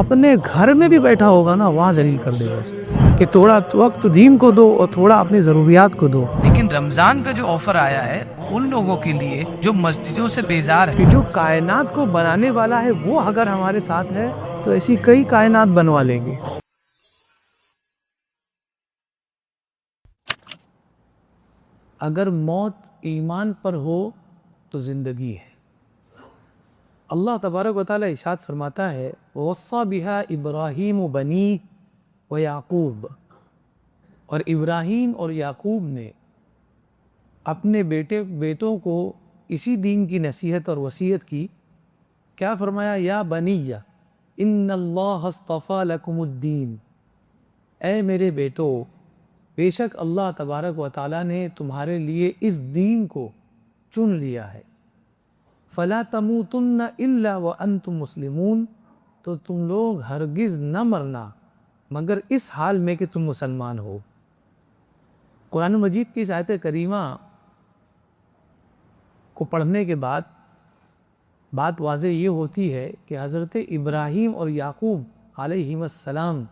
اپنے گھر میں بھی بیٹھا ہوگا نا وہاں ذلیل کر دے گا کہ تھوڑا وقت دین کو دو اور تھوڑا اپنی ضروریات کو دو. لیکن رمضان کا جو آفر آیا ہے ان لوگوں کے لیے جو مسجدوں سے بیزار کہ ہیں. جو کائنات کو بنانے والا ہے وہ اگر ہمارے ساتھ ہے تو ایسی کئی کائنات بنوا لیں گے. اگر موت ایمان پر ہو تو زندگی ہے. اللہ تبارک و تعالیٰ ارشاد فرماتا ہے وَوَصَّى بِهَا إِبْرَاهِيمُ بَنِيهِ وَيَعْقُوبَ، اور ابراہیم اور یعقوب نے اپنے بیٹوں کو اسی دین کی نصیحت اور وصیت کی. کیا فرمایا؟ یا بنیّ ان اللہ اصطفیٰ لکم الدین، اے میرے بیٹو بے شک اللہ تبارک و تعالیٰ نے تمہارے لیے اس دین کو چن لیا ہے. فلا تموتن الا وانتم مسلمون، تو تم لوگ ہرگز نہ مرنا مگر اس حال میں کہ تم مسلمان ہو. قرآن مجید کی اس آیت کریمہ کو پڑھنے کے بعد بات واضح یہ ہوتی ہے کہ حضرت ابراہیم اور یعقوب علیہم السلام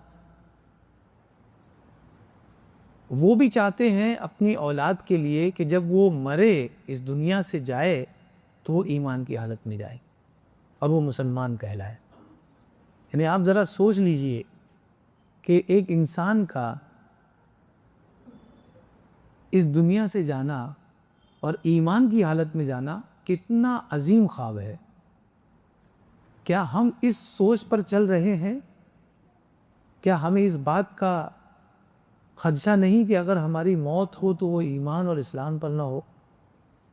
وہ بھی چاہتے ہیں اپنی اولاد کے لیے کہ جب وہ مرے اس دنیا سے جائے تو وہ ایمان کی حالت میں جائے اور وہ مسلمان کہلائے. یعنی آپ ذرا سوچ لیجئے کہ ایک انسان کا اس دنیا سے جانا اور ایمان کی حالت میں جانا کتنا عظیم خواب ہے. کیا ہم اس سوچ پر چل رہے ہیں؟ کیا ہمیں اس بات کا خدشہ نہیں کہ اگر ہماری موت ہو تو وہ ایمان اور اسلام پر نہ ہو؟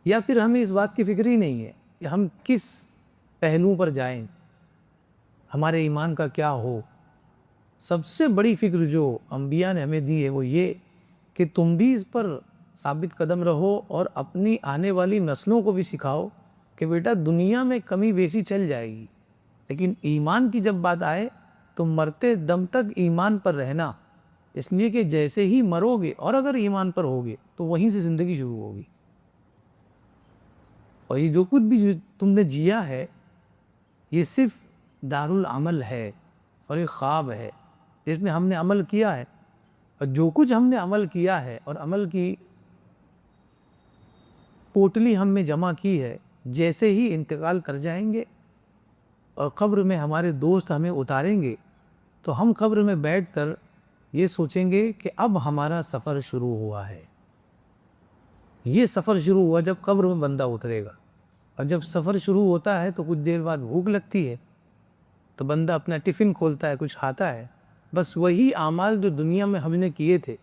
یا پھر ہمیں اس بات کی فکر ہی نہیں ہے کہ ہم کس پہلو پر جائیں، ہمارے ایمان کا کیا ہو؟ سب سے بڑی فکر جو انبیاء نے ہمیں دی ہے وہ یہ کہ تم بھی اس پر ثابت قدم رہو اور اپنی آنے والی نسلوں کو بھی سکھاؤ کہ بیٹا دنیا میں کمی بیشی چل جائے گی، لیکن ایمان کی جب بات آئے تو مرتے دم تک ایمان پر رہنا، اس لیے کہ جیسے ہی مرو گے اور اگر ایمان پر ہوگے تو وہیں سے زندگی شروع ہوگی. اور یہ جو کچھ بھی تم نے جیا ہے یہ صرف دارالعمل ہے اور ایک خواب ہے جس میں ہم نے عمل کیا ہے، اور جو کچھ ہم نے عمل کیا ہے اور عمل کی پوٹلی ہم میں جمع کی ہے، جیسے ہی انتقال کر جائیں گے اور قبر میں ہمارے دوست ہمیں اتاریں گے تو ہم قبر میں بیٹھ کر یہ سوچیں گے کہ اب ہمارا سفر شروع ہوا ہے. یہ سفر شروع ہوا جب قبر میں بندہ اترے گا، اور جب سفر شروع ہوتا ہے تو کچھ دیر بعد بھوک لگتی ہے تو بندہ اپنا ٹفن کھولتا ہے، کچھ کھاتا ہے. بس وہی اعمال جو دنیا میں ہم نے کیے تھے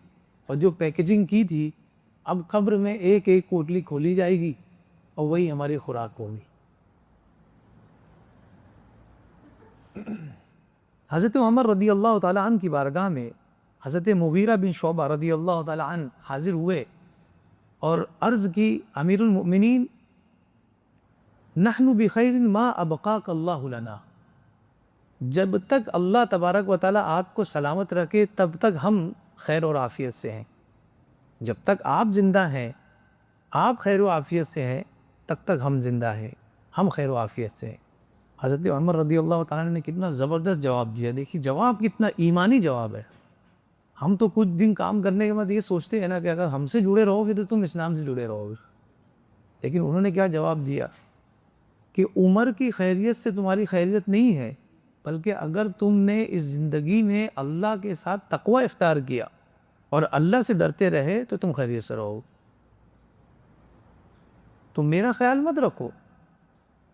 اور جو پیکیجنگ کی تھی اب قبر میں ایک ایک پوٹلی کھولی جائے گی اور وہی ہماری خوراک ہوگی. حضرت عمر رضی اللہ تعالیٰ عنہ کی بارگاہ میں حضرت مغیرہ بن شعبہ رضی اللہ تعالیٰ عنہ حاضر ہوئے اور عرض کی امیر المؤمنین نحن بخیر ما ابقاک اللہ لنا، جب تک اللہ تبارک و تعالیٰ آپ کو سلامت رکھے تب تک ہم خیر و عافیت سے ہیں. جب تک آپ زندہ ہیں، آپ خیر و عافیت سے ہیں، تب تک ہم زندہ ہیں، ہم خیر و عافیت سے ہیں. حضرت عمر رضی اللہ تعالیٰ نے کتنا زبردست جواب دیا. دیکھیے جواب کتنا ایمانی جواب ہے. ہم تو کچھ دن کام کرنے کے بعد یہ سوچتے ہیں نا کہ اگر ہم سے جڑے رہو گے تو تم اسلام سے جڑے رہو گے، لیکن انہوں نے کیا جواب دیا کہ عمر کی خیریت سے تمہاری خیریت نہیں ہے، بلکہ اگر تم نے اس زندگی میں اللہ کے ساتھ تقوی اختیار کیا اور اللہ سے ڈرتے رہے تو تم خیریت سے رہو. تم میرا خیال مت رکھو،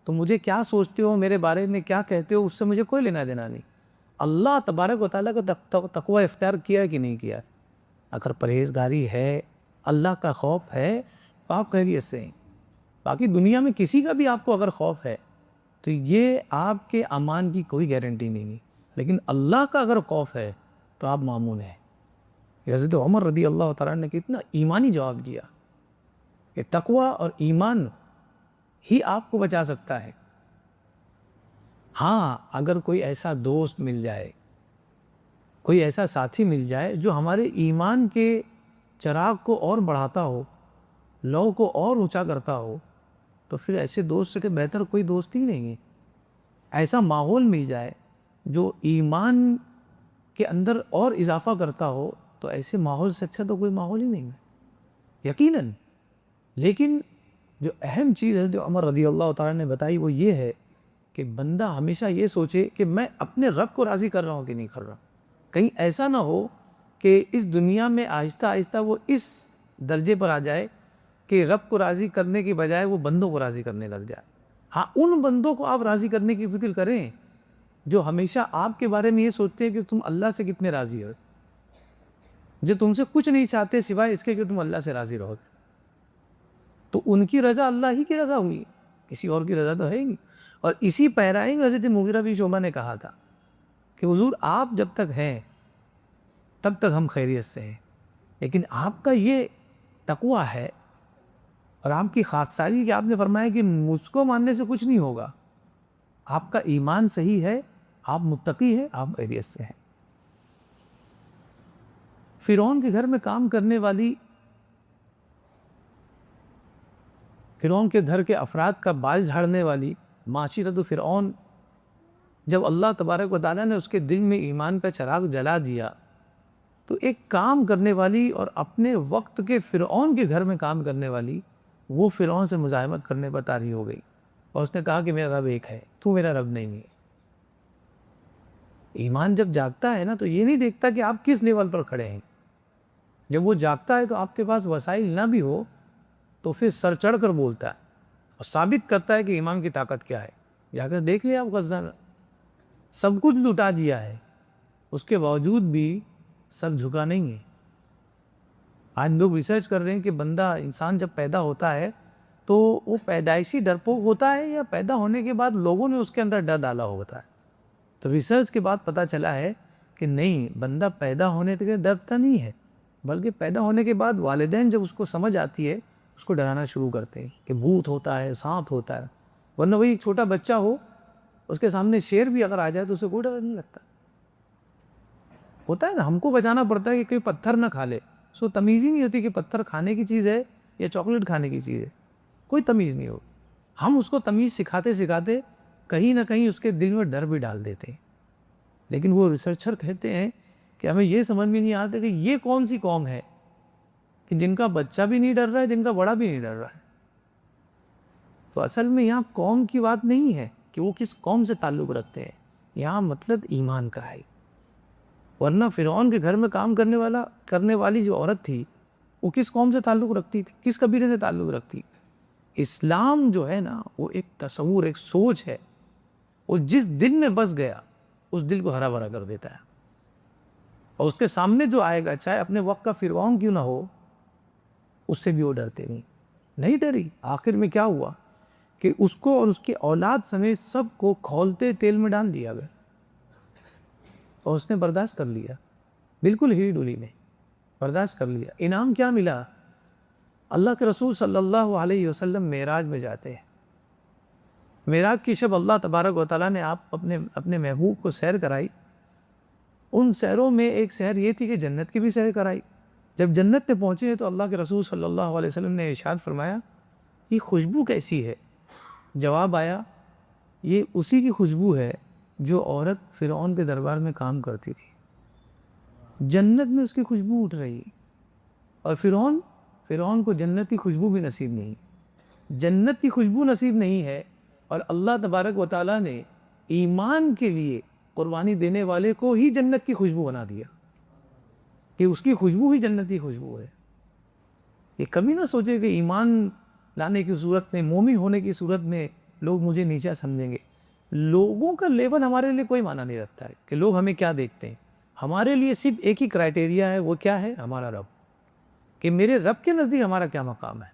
تم مجھے کیا سوچتے ہو، میرے بارے میں کیا کہتے ہو، اس سے مجھے کوئی لینا دینا نہیں. اللہ تبارک و تعالیٰ کا تقوی اختیار کیا کہ نہیں کیا؟ اگر پرہیزگاری ہے، اللہ کا خوف ہے تو آپ خیریت سے ہیں. باقی دنیا میں کسی کا بھی آپ کو اگر خوف ہے تو یہ آپ کے امان کی کوئی گارنٹی نہیں ہے، لیکن اللہ کا اگر خوف ہے تو آپ مامون ہیں. حضرت عمر رضی اللہ تعالیٰ نے کتنا ایمانی جواب دیا کہ تقوی اور ایمان ہی آپ کو بچا سکتا ہے. ہاں اگر کوئی ایسا دوست مل جائے، کوئی ایسا ساتھی مل جائے جو ہمارے ایمان کے چراغ کو اور بڑھاتا ہو، لو کو اور اونچا کرتا ہو، تو پھر ایسے دوست سے بہتر کوئی دوست ہی نہیں ہے. ایسا ماحول مل جائے جو ایمان کے اندر اور اضافہ کرتا ہو تو ایسے ماحول سے اچھا تو کوئی ماحول ہی نہیں ہے یقیناً. لیکن جو اہم چیز ہے جو عمر رضی اللہ تعالیٰ نے بتائی وہ یہ ہے کہ بندہ ہمیشہ یہ سوچے کہ میں اپنے رب کو راضی کر رہا ہوں کہ نہیں کر رہا. کہیں ایسا نہ ہو کہ اس دنیا میں آہستہ آہستہ وہ اس درجے پر آ جائے کہ رب کو راضی کرنے کی بجائے وہ بندوں کو راضی کرنے لگ جائے. ہاں ان بندوں کو آپ راضی کرنے کی فکر کریں جو ہمیشہ آپ کے بارے میں یہ سوچتے ہیں کہ تم اللہ سے کتنے راضی ہو, جو تم سے کچھ نہیں چاہتے سوائے اس کے کہ تم اللہ سے راضی رہو. تو ان کی رضا اللہ ہی کی رضا ہوئی, کسی اور کی رضا تو ہے ہی نہیں. اور اسی پیرائی میں حضرت مغیرہ بن شعبہ نے کہا تھا کہ حضور آپ جب تک ہیں تب تک ہم خیریت سے ہیں, لیکن آپ کا یہ تقویٰ ہے اور آپ کی خاکساری کہ آپ نے فرمایا کہ مجھ کو ماننے سے کچھ نہیں ہوگا, آپ کا ایمان صحیح ہے, آپ متقی ہیں, آپ خیریت سے ہیں. فرعون کے گھر میں کام کرنے والی, فرعون کے گھر کے افراد کا بال جھاڑنے والی معاشرت فرعون, جب اللہ تبارک و تعالیٰ نے اس کے دل میں ایمان کا چراغ جلا دیا تو ایک کام کرنے والی اور اپنے وقت کے فرعون کے گھر میں کام کرنے والی وہ فرعون سے مزاحمت کرنے پر طاری ہو گئی اور اس نے کہا کہ میرا رب ایک ہے, تو میرا رب نہیں ہے. ایمان جب جاگتا ہے نا تو یہ نہیں دیکھتا کہ آپ کس لیول پر کھڑے ہیں. جب وہ جاگتا ہے تو آپ کے پاس وسائل نہ بھی ہو تو پھر سر چڑھ کر بولتا ہے اور ثابت کرتا ہے کہ ایمان کی طاقت کیا ہے. جا کر دیکھ لیا آپ غزہ میں, سب کچھ لٹا دیا ہے, اس کے باوجود بھی سر جھکا نہیں ہے. آج لوگ ریسرچ کر رہے ہیں کہ بندہ انسان جب پیدا ہوتا ہے تو وہ پیدائشی ڈرپوک ہوتا ہے یا پیدا ہونے کے بعد لوگوں نے اس کے اندر ڈر ڈالا ہوتا ہے. تو ریسرچ کے بعد پتہ چلا ہے کہ نہیں, بندہ پیدا ہونے تک ڈرتا نہیں ہے, بلکہ پیدا ہونے کے بعد والدین جب اس کو سمجھ آتی ہے اس کو ڈرانا شروع کرتے ہیں کہ بھوت ہوتا ہے, سانپ ہوتا ہے. ورنہ وہی ایک چھوٹا بچہ ہو اس کے سامنے شیر بھی اگر آ جائے تو اسے کوئی ڈر نہیں لگتا. ہوتا ہے نا, ہم کو بچانا پڑتا ہے کہ کوئی پتھر نہ کھا لے, سو تمیز ہی نہیں ہوتی کہ پتھر کھانے کی چیز ہے یا چاکلیٹ کھانے کی چیز ہے, کوئی تمیز نہیں ہو. ہم اس کو تمیز سکھاتے سکھاتے کہیں نہ کہیں اس کے دل میں ڈر بھی ڈال دیتے ہیں. لیکن وہ ریسرچر کہتے ہیں کہ ہمیں یہ سمجھ میں نہیں آتا کہ یہ کون سی قوم ہے کہ جن کا بچہ بھی نہیں ڈر رہا ہے, جن کا بڑا بھی نہیں ڈر رہا ہے. تو اصل میں یہاں قوم کی بات نہیں ہے کہ وہ کس قوم سے تعلق رکھتے ہیں, یہاں مطلب ایمان کا ہے. ورنہ فرعون کے گھر میں کام کرنے والی جو عورت تھی وہ کس قوم سے تعلق رکھتی تھی, کس قبیلے سے تعلق رکھتی. اسلام جو ہے نا وہ ایک تصور, ایک سوچ ہے, وہ جس دل میں بس گیا اس دل کو ہرا بھرا کر دیتا ہے. اور اس کے سامنے جو آئے گا چاہے اپنے وقت کا فرعون کیوں نہ ہو اس سے بھی وہ ڈرتے نہیں ڈری. آخر میں کیا ہوا کہ اس کو اور اس کی اولاد سمیت سب کو کھولتے تیل میں ڈال دیا گیا اور اس نے برداشت کر لیا, بالکل ہی ڈولی نہیں, برداشت کر لیا. انعام کیا ملا؟ اللہ کے رسول صلی اللہ علیہ وسلم معراج میں جاتے ہیں. معراج کی شب اللہ تبارک و تعالیٰ نے اپنے محبوب کو سیر کرائی. ان سیروں میں ایک سیر یہ تھی کہ جنت کی بھی سیر کرائی. جب جنت میں پہنچے تو اللہ کے رسول صلی اللہ علیہ وسلم نے ارشاد فرمایا یہ خوشبو کیسی ہے؟ جواب آیا یہ اسی کی خوشبو ہے جو عورت فرعون کے دربار میں کام کرتی تھی. جنت میں اس کی خوشبو اٹھ رہی, اور فرعون کو جنت کی خوشبو بھی نصیب نہیں. جنت کی خوشبو نصیب نہیں ہے, اور اللہ تبارک و تعالیٰ نے ایمان کے لیے قربانی دینے والے کو ہی جنت کی خوشبو بنا دیا کہ اس کی خوشبو ہی جنت کی خوشبو ہے. یہ کبھی نہ سوچے کہ ایمان لانے کی صورت میں, مومن ہونے کی صورت میں لوگ مجھے نیچا سمجھیں گے. لوگوں کا لیول ہمارے لیے کوئی معنی نہیں رکھتا ہے کہ لوگ ہمیں کیا دیکھتے ہیں. ہمارے لیے صرف ایک ہی کرائٹیریا ہے, وہ کیا ہے؟ ہمارا رب, کہ میرے رب کے نزدیک ہمارا کیا مقام ہے.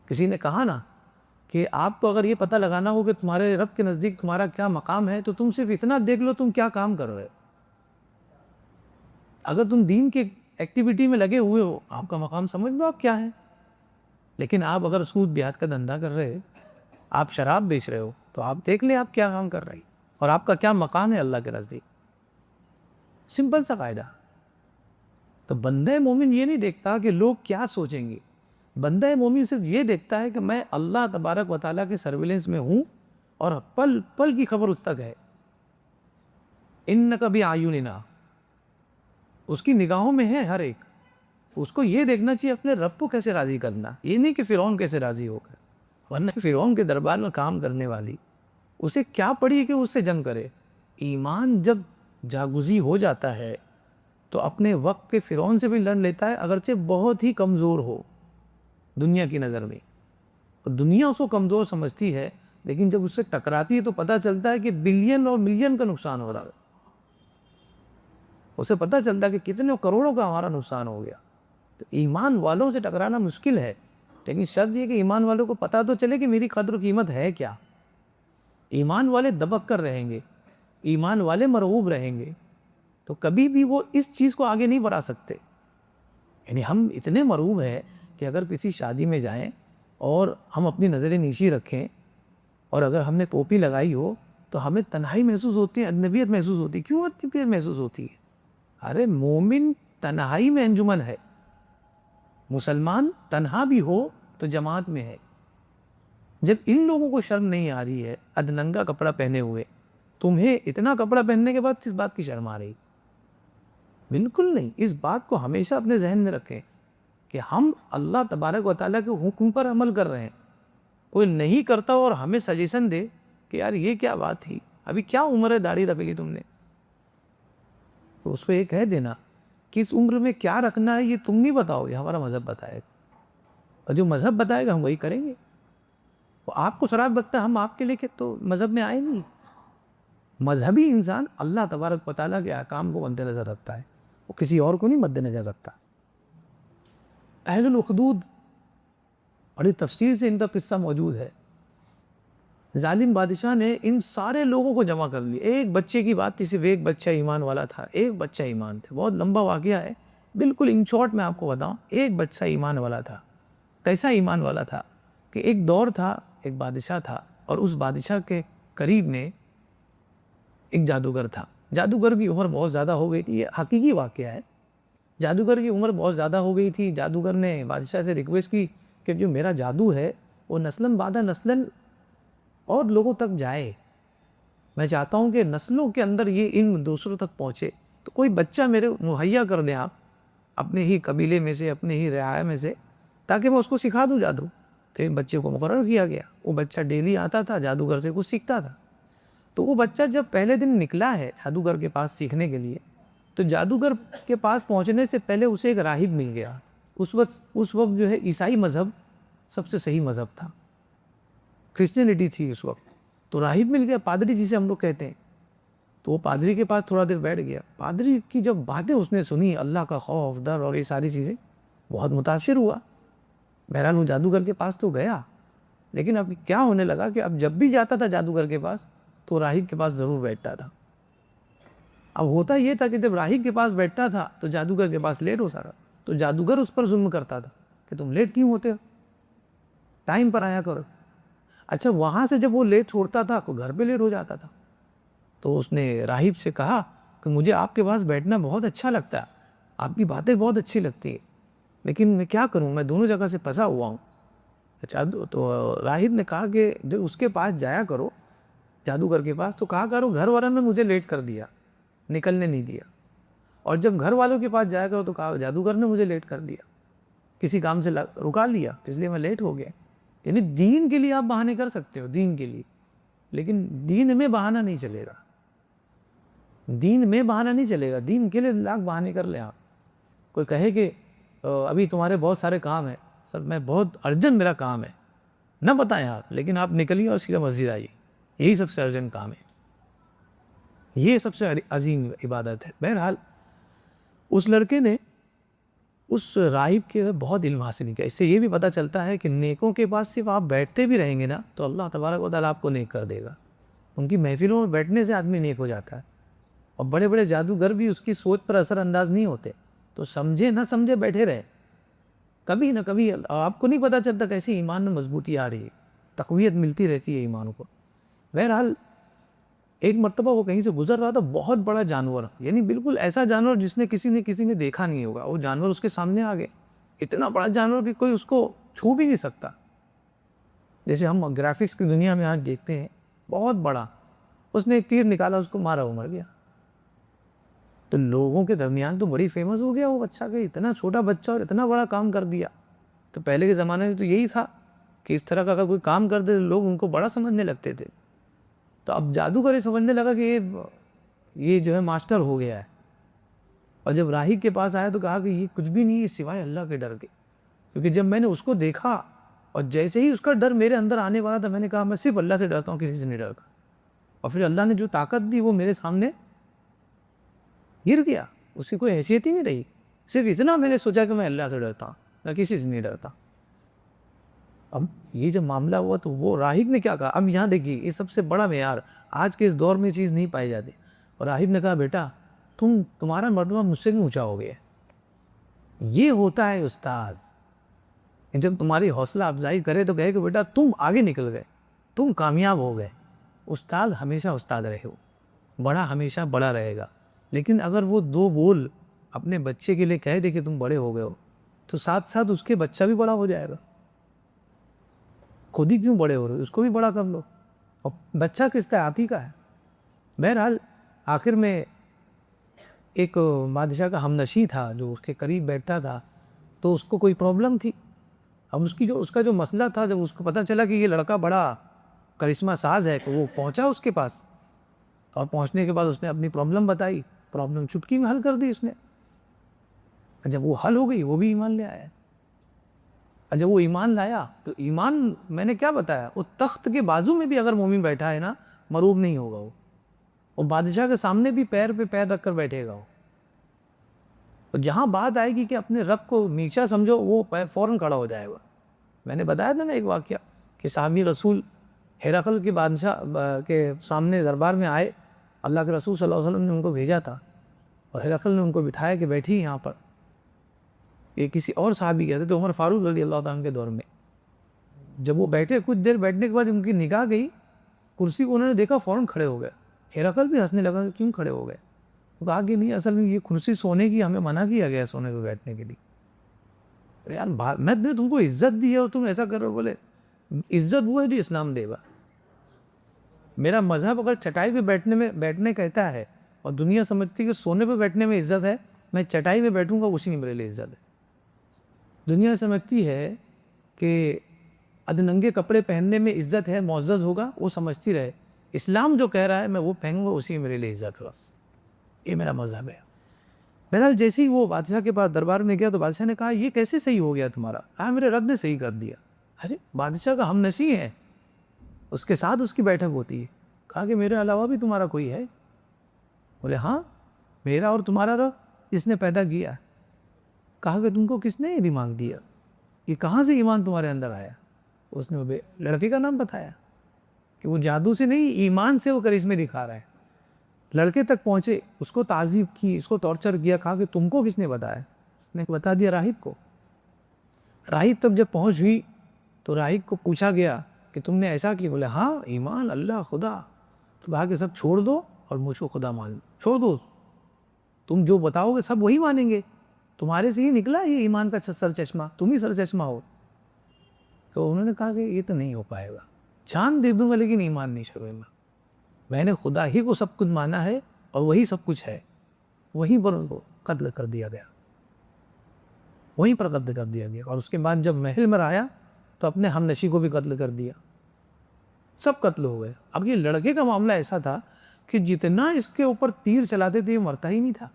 کسی نے کہا نا کہ آپ کو اگر یہ پتہ لگانا ہو کہ تمہارے رب کے نزدیک تمہارا کیا مقام ہے تو تم صرف اتنا دیکھ لو تم کیا کام کر رہے ہو. اگر تم دین کے ایکٹیویٹی میں لگے ہوئے ہو آپ کا مقام سمجھ لو آپ کیا ہے. لیکن آپ اگر سود بیاج کا دھندا کر رہے, آپ شراب بیچ رہے ہو, تو آپ دیکھ لیں آپ کیا کام کر رہے اور آپ کا کیا مقام ہے اللہ کے نزدیک. سمپل سا قاعدہ. تو بندہ مومن یہ نہیں دیکھتا کہ لوگ کیا سوچیں گے. بندہ مومن صرف یہ دیکھتا ہے کہ میں اللہ تبارک و تعالیٰ کے سرویلنس میں ہوں اور پل پل کی خبر اس تک ہے. انک بِاعیوننا، اس کی نگاہوں میں ہے ہر ایک. اس کو یہ دیکھنا چاہیے اپنے رب کو کیسے راضی کرنا، یہ نہیں کہ فرعون کیسے راضی ہوگا. ورنہ فرعون کے دربار میں کام کرنے والی اسے کیا پڑی کہ اس سے جنگ کرے. ایمان جب جاگزی ہو جاتا ہے تو اپنے وقت کے فرعون سے بھی لڑ لیتا ہے، اگرچہ بہت ہی کمزور ہو دنیا کی نظر میں. دنیا اس کو کمزور سمجھتی ہے، لیکن جب اس سے ٹکراتی ہے تو پتہ چلتا ہے کہ بلین اور ملین کا نقصان ہو رہا ہے. اسے پتہ چلتا ہے کہ کتنے کروڑوں کا ہمارا نقصان ہو گیا. تو ایمان والوں سے ٹکرانا مشکل ہے، لیکن شرط یہ کہ ایمان والوں کو پتہ تو چلے کہ میری قدر و قیمت ہے کیا. ایمان والے دبک کر رہیں گے، ایمان والے مرعوب رہیں گے، تو کبھی بھی وہ اس چیز کو آگے نہیں بڑھا سکتے. یعنی ہم اتنے مرعوب ہیں کہ اگر کسی شادی میں جائیں اور ہم اپنی نظر نیشی رکھیں اور اگر ہم نے ٹوپی لگائی ہو تو ہمیں تنہائی محسوس ہوتی ہے، اجنبیت محسوس ہوتی ہے. کیوں اجنبیت محسوس ہوتی ہے؟ ارے مومن تنہائی میں انجمن ہے، مسلمان تنہا بھی ہو تو جماعت میں ہے. جب ان لوگوں کو شرم نہیں آ رہی ہے ادننگا کپڑا پہنے ہوئے، تمہیں اتنا کپڑا پہننے کے بعد کس بات کی شرم آ رہی؟ بالکل نہیں. اس بات کو ہمیشہ اپنے ذہن میں رکھیں کہ ہم اللہ تبارک و تعالیٰ کے حکم پر عمل کر رہے ہیں. کوئی نہیں کرتا اور ہمیں سجیشن دے کہ یار یہ کیا بات تھی، ابھی کیا عمر ہے داڑھی رکھ لی تم نے، تو اس کو یہ کہہ دینا کہ اس عمر میں کیا رکھنا ہے یہ تم نہیں بتاؤ، یہ ہمارا مذہب بتائے گا، اور جو مذہب بتائے گا ہم وہی کریں گے. وہ آپ کو شراب بکتا ہے، ہم آپ کے لے کے تو مذہب میں آئے نہیں. مذہبی انسان اللہ تبارک و تعالیٰ کے احکام کو مد نظر رکھتا ہے، وہ کسی اور کو نہیں مد نظر رکھتا. اہل الاخدود بڑی تفصیل سے ان کا قصہ موجود ہے. ظالم بادشاہ نے ان سارے لوگوں کو جمع کر لیا. ایک بچے کی بات تھی، صرف ایک بچہ ایمان والا تھا، ایک بچہ ایمان تھا. بہت لمبا واقعہ ہے، بالکل ان شارٹ میں آپ کو بتاؤں. ایک بچہ ایمان والا تھا. کیسا ایمان والا تھا کہ ایک دور تھا، ایک بادشاہ تھا، اور اس بادشاہ کے قریب میں ایک جادوگر تھا. جادوگر کی عمر بہت زیادہ ہو گئی تھی، یہ حقیقی واقعہ ہے. جادوگر کی عمر بہت زیادہ ہو گئی تھی. جادوگر نے بادشاہ سے ریکویسٹ کی کہ جو میرا جادو ہے وہ نسلاً بعد نسلاً اور لوگوں تک جائے. میں چاہتا ہوں کہ نسلوں کے اندر یہ علم دوسروں تک پہنچے، تو کوئی بچہ میرے مہیا کر دیں آپ اپنے ہی قبیلے میں سے، اپنے ہی رعایا میں سے، تاکہ میں اس کو سکھا دوں جادو. تو ایک بچے کو مقرر کیا گیا. وہ بچہ ڈیلی آتا تھا، جادوگر سے کچھ سیکھتا تھا. تو وہ بچہ جب پہلے دن نکلا ہے جادوگر کے پاس سیکھنے کے لیے، تو جادوگر کے پاس پہنچنے سے پہلے اسے ایک راہب مل گیا. اس وقت جو ہے عیسائی مذہب سب سے صحیح مذہب تھا، کرسچینٹی تھی اس وقت. تو راہب مل گیا، پادری جسے ہم لوگ کہتے ہیں. تو وہ پادری کے پاس تھوڑا دیر بیٹھ گیا. پادری کی جب باتیں اس نے سنی، اللہ کا خوف، ڈر اور یہ ساری چیزیں، بہت متاثر ہوا. بہرحال وہ جادوگر کے پاس تو گیا، لیکن اب کیا ہونے لگا کہ اب جب بھی جاتا تھا جادوگر کے پاس تو راہب کے پاس ضرور بیٹھتا تھا. اب ہوتا یہ تھا کہ جب راہب کے پاس بیٹھتا تھا تو جادوگر کے پاس لیٹ ہو سارا. تو جادوگر اس پر ظلم کرتا تھا کہ تم لیٹ کیوں ہوتے ہو، ٹائم پر آیا کرو. اچھا وہاں سے جب وہ لیٹ چھوڑتا تھا تو گھر پہ لیٹ ہو جاتا تھا. تو اس نے راہب سے کہا کہ مجھے آپ کے پاس بیٹھنا بہت اچھا لگتا ہے، آپ کی باتیں بہت اچھی لگتی ہیں، لیکن میں کیا کروں، میں دونوں جگہ سے پھنسا ہوا ہوں. تو راہب نے کہا کہ جب اس کے پاس جایا کرو، جادوگر کے پاس، تو کہا کرو گھر والوں نے مجھے لیٹ کر دیا، نکلنے نہیں دیا. اور جب گھر والوں کے پاس جایا کرو تو کہا جادوگر نے مجھے لیٹ کر دیا، کسی کام سے رکا لیا، اس لیے میں لیٹ ہو گیا. یعنی دین کے لیے آپ بہانے کر سکتے ہو، دین کے لیے، لیکن دین میں بہانہ نہیں چلے گا. دین میں بہانہ نہیں چلے گا. دین کے لیے لاکھ بہانے کر لیں آپ. کوئی کہے کہ ابھی تمہارے بہت سارے کام ہیں، سر میں بہت ارجنٹ میرا کام ہے، نہ بتائیں آپ، لیکن آپ نکلیے اور سیدھا مسجد آئیے، یہی سب سے ارجنٹ کام ہے، یہ سب سے عظیم عبادت ہے. بہرحال اس لڑکے نے اس راہب کے بہت علم حاصل کیا. اس سے یہ بھی پتہ چلتا ہے کہ نیکوں کے پاس صرف آپ بیٹھتے بھی رہیں گے نا تو اللہ تبارک و تعالیٰ آپ کو نیک کر دے گا. ان کی محفلوں میں بیٹھنے سے آدمی نیک ہو جاتا ہے. اور بڑے بڑے جادوگر بھی اس کی سوچ پر اثر انداز نہیں ہوتے. تو سمجھے نہ سمجھے بیٹھے رہے، کبھی نہ کبھی آپ کو نہیں پتہ چلتا کیسے ایمان میں مضبوطی آ رہی ہے، تقویت ملتی رہتی ہے ایمان کو. بہرحال ایک مرتبہ وہ کہیں سے گزر رہا تھا، بہت بڑا جانور، یعنی بالکل ایسا جانور جس نے کسی نے دیکھا نہیں ہوگا. وہ جانور اس کے سامنے آ گئے. اتنا بڑا جانور کہ کوئی اس کو چھو بھی نہیں سکتا، جیسے ہم گرافکس کی دنیا میں آج دیکھتے ہیں، بہت بڑا. اس نے ایک تیر نکالا، اس کو مارا، وہ مر گیا. تو لوگوں کے درمیان تو بڑی فیمس ہو گیا وہ بچہ، کہ اتنا چھوٹا بچہ اور اتنا بڑا کام کر دیا. تو پہلے کے زمانے میں تو یہی تھا کہ اس طرح کا اگر کوئی کام کرتے لوگ ان کو بڑا سمجھنے لگتے تھے. تو اب جادوگر سمجھنے لگا کہ یہ جو ہے ماسٹر ہو گیا ہے. اور جب راہب کے پاس آیا تو کہا کہ یہ کچھ بھی نہیں ہے سوائے اللہ کے ڈر کے، کیونکہ جب میں نے اس کو دیکھا اور جیسے ہی اس کا ڈر میرے اندر آنے والا تھا، میں نے کہا میں صرف اللہ سے ڈرتا ہوں، کسی سے نہیں ڈرتا. اور پھر اللہ نے جو طاقت دی وہ میرے سامنے گر گیا، اس کی کوئی حیثیت ہی نہیں رہی. صرف اتنا میں نے سوچا کہ میں اللہ سے ڈرتا ہوں، میں کسی سے نہیں ڈرتا. اب یہ جب معاملہ ہوا تو وہ راہب نے کیا کہا؟ اب یہاں دیکھیے یہ سب سے بڑا معیار، آج کے اس دور میں چیز نہیں پائی جاتی. اور راہب نے کہا بیٹا تمہارا مرتبہ مجھ سے بھی اونچا ہو گیا. یہ ہوتا ہے استاذ، جب تمہاری حوصلہ افزائی کرے تو کہے کہ بیٹا تم آگے نکل گئے، تم کامیاب ہو گئے. استاد ہمیشہ استاد رہے ہو، بڑا ہمیشہ بڑا رہے گا. لیکن اگر وہ دو بول اپنے بچے کے لیے کہہ دے کہ تم بڑے ہو گئے ہو، تو ساتھ ساتھ اس کے بچہ بھی بڑا ہو جائے گا. خود ہی کیوں بڑے ہو رہے ہو، اس کو بھی بڑا کر لو. اور بچہ کس طرح کا ہے. بہرحال آخر میں ایک بادشاہ کا ہمنشیں تھا جو اس کے قریب بیٹھتا تھا، تو اس کو کوئی پرابلم تھی. اب اس کا جو مسئلہ تھا، جب اس کو پتہ چلا کہ یہ لڑکا بڑا کرشمہ ساز ہے، تو وہ پہنچا اس کے پاس. اور پہنچنے کے بعد اس نے اپنی پرابلم بتائی، پرابلم چٹکی میں حل کر دی اس نے. جب وہ حل ہو گئی وہ بھی ایمان لے آیا. اور جب وہ ایمان لایا تو ایمان میں نے کیا بتایا، وہ تخت کے بازو میں بھی اگر مومن بیٹھا ہے نا، مروب نہیں ہوگا وہ. اور بادشاہ کے سامنے بھی پیر پہ پیر رکھ کر بیٹھے گا وہ. اور جہاں بات آئے گی کہ اپنے رب کو نیچا سمجھو، وہ فوراً کھڑا ہو جائے گا. میں نے بتایا تھا نا ایک واقعہ کہ صحابی رسول ہرقل کے بادشاہ کے سامنے دربار میں آئے، اللہ کے رسول صلی اللہ علیہ وسلم نے ان کو بھیجا تھا، اور ہرقل نے ان کو بٹھایا کہ بیٹھی یہاں پر. یہ کسی اور صحابی کہتے تھے عمر فاروق رضی اللہ تعالیٰ کے دور میں. جب وہ بیٹھے کچھ دیر بیٹھنے کے بعد ان کی نگاہ گئی کرسی کو، انہوں نے دیکھا فوراً کھڑے ہو گئے. ہرقل بھی ہنسنے لگا کہ کیوں کھڑے ہو گئے. تو کہا کہ نہیں، اصل میں یہ کرسی سونے کی، ہمیں منع کیا گیا سونے پہ بیٹھنے کے لیے. یار میں نے تم کو عزت دی ہے اور تم ایسا کرو. بولے عزت وہ ہے جو اسلام دے گا. میرا مذہب اگر چٹائی پہ بیٹھنے کہتا ہے اور دنیا سمجھتی کہ سونے پہ بیٹھنے میں عزت ہے، میں چٹائی پہ بیٹھوں گا اسی میں میرے لیے عزت ہے. دنیا سمجھتی ہے کہ ادننگے کپڑے پہننے میں عزت ہے، معزز ہوگا، وہ سمجھتی رہے. اسلام جو کہہ رہا ہے میں وہ پہنوں گا، اسی میں میرے لیے عزت ہے. بس یہ میرا مذہب ہے. بہرحال جیسے ہی وہ بادشاہ کے پاس دربار میں گیا تو بادشاہ نے کہا یہ کیسے صحیح ہو گیا تمہارا؟ کہا میرے رب نے صحیح کر دیا. ارے بادشاہ کا ہمنشیں ہے، اس کے ساتھ اس کی بیٹھک ہوتی ہے. کہا کہ میرے علاوہ بھی تمہارا کوئی ہے؟ بولے ہاں، میرا اور تمہارا رب جس نے پیدا کیا. کہا کہ تم کو کس نے یہ دماغ دیا، یہ کہاں سے ایمان تمہارے اندر آیا؟ اس نے وہ لڑکے کا نام بتایا کہ وہ جادو سے نہیں، ایمان سے وہ کرشمے دکھا رہا ہے. لڑکے تک پہنچے، اس کو تعذیب کی، اس کو ٹارچر کیا. کہا کہ تم کو کس نے بتایا؟ نے بتا دیا راہب کو. راہب تب جب پہنچ ہوئی تو راہب کو پوچھا گیا کہ تم نے ایسا کیا؟ بولے ہاں، ایمان، اللہ، خدا. تو کہا کہ سب چھوڑ دو اور مجھ کو خدا مان لو. چھوڑ دو، تم جو بتاؤ گے سب وہی مانیں گے. تمہارے سے ہی نکلا یہ ایمان کا سر چشمہ، تم ہی سر چشمہ ہو. تو انہوں نے کہا کہ یہ تو نہیں ہو پائے گا، جان دے دوں گا لیکن ایمان نہیں چھوڑوں گا. میں نے خدا ہی کو سب کچھ مانا ہے اور وہی سب کچھ ہے. وہیں پر ان کو قتل کر دیا گیا، وہیں پر قتل کر دیا گیا. اور اس کے بعد جب محل میں آیا تو اپنے ہمنشیں کو بھی قتل کر دیا. سب قتل ہو گئے. اب یہ لڑکے کا معاملہ ایسا تھا کہ جتنا اس کے اوپر تیر چلاتے تھے یہ مرتا ہی نہیں تھا،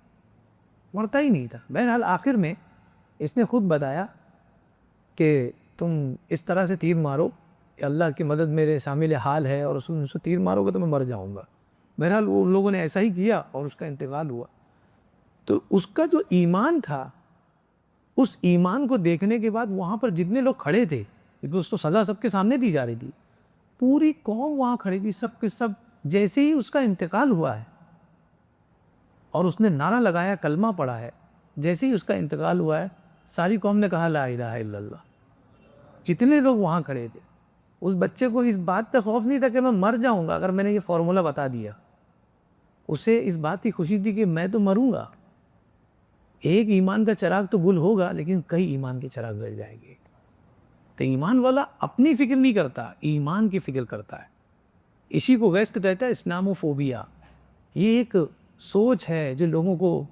مرتا ہی نہیں تھا. بہرحال آخر میں اس نے خود بتایا کہ تم اس طرح سے تیر مارو، اللہ کی مدد میرے شامل حال ہے، اور اس سے تیر مارو گے تو میں مر جاؤں گا. بہرحال وہ لوگوں نے ایسا ہی کیا اور اس کا انتقال ہوا. تو اس کا جو ایمان تھا، اس ایمان کو دیکھنے کے بعد وہاں پر جتنے لوگ کھڑے تھے، کیونکہ اس کو سزا سب کے سامنے دی جا رہی تھی، پوری قوم وہاں کھڑی تھی، سب کے سب. جیسے ہی اس کا انتقال ہوا ہے اور اس نے نعرہ لگایا، کلمہ پڑھا ہے، جیسے ہی اس کا انتقال ہوا ہے ساری قوم نے کہا لا الہ الا اللہ. جتنے لوگ وہاں کھڑے تھے، اس بچے کو اس بات کا خوف نہیں تھا کہ میں مر جاؤں گا اگر میں نے یہ فارمولہ بتا دیا. اسے اس بات کی خوشی تھی کہ میں تو مروں گا. ایک ایمان کا چراغ تو گل ہوگا لیکن کئی ایمان کے چراغ جل جائیں گے. تو ایمان والا اپنی فکر نہیں کرتا، ایمان کی فکر کرتا ہے. اسی کو ویسٹ کہتا ہے اسلاموفوبیا. یہ ایک سوچ ہے جو لوگوں کو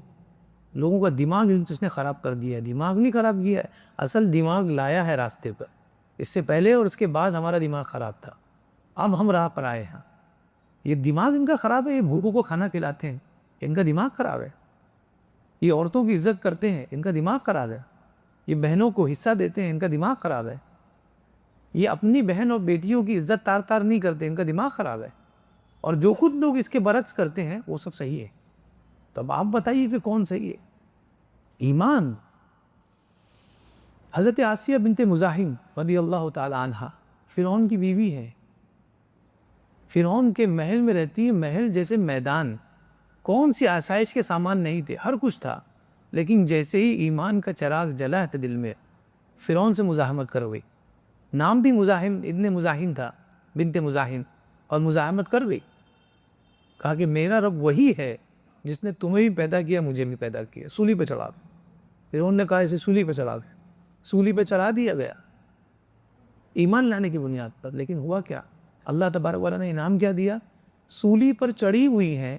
لوگوں کا دماغ اس نے خراب کر دیا ہے. دماغ نہیں خراب کیا ہے, اصل دماغ لایا ہے راستے پر. اس سے پہلے اور اس کے بعد ہمارا دماغ خراب تھا, اب ہم راہ پر آئے ہیں. یہ دماغ ان کا خراب ہے, یہ بھوکوں کو کھانا کھلاتے ہیں, ان کا دماغ خراب ہے. یہ عورتوں کی عزت کرتے ہیں, ان کا دماغ خراب ہے. یہ بہنوں کو حصہ دیتے ہیں, ان کا دماغ خراب ہے. یہ اپنی بہن اور بیٹیوں کی عزت تار تار نہیں کرتے, ان کا دماغ خراب ہے. اور جو خود لوگ اس کے برعکس کرتے ہیں وہ سب صحیح ہے. تو اب آپ بتائیے کہ کون صحیح ہے؟ ایمان. حضرت آسیہ بنت مزاحم رضی اللہ تعالی عنہ فرعون کی بیوی ہے. فرعون کے محل میں رہتی ہے, محل جیسے میدان. کون سی آسائش کے سامان نہیں تھے, ہر کچھ تھا. لیکن جیسے ہی ایمان کا چراغ جلا ہے دل میں, فرعون سے مزاحمت کر گئی. نام بھی مزاحم, ابن مزاحم تھا, بنت مزاحم, اور مزاحمت کر گئی. کہا کہ میرا رب وہی ہے جس نے تمہیں بھی پیدا کیا, مجھے بھی پیدا کیا, سولی پہ چڑھا دو. فرعون نے کہا اسے سولی پہ چڑھا دے. سولی پہ چڑھا دیا گیا ایمان لانے کی بنیاد پر. لیکن ہوا کیا؟ اللہ تبارک و تعالیٰ نے انعام کیا دیا؟ سولی پر چڑھی ہوئی ہیں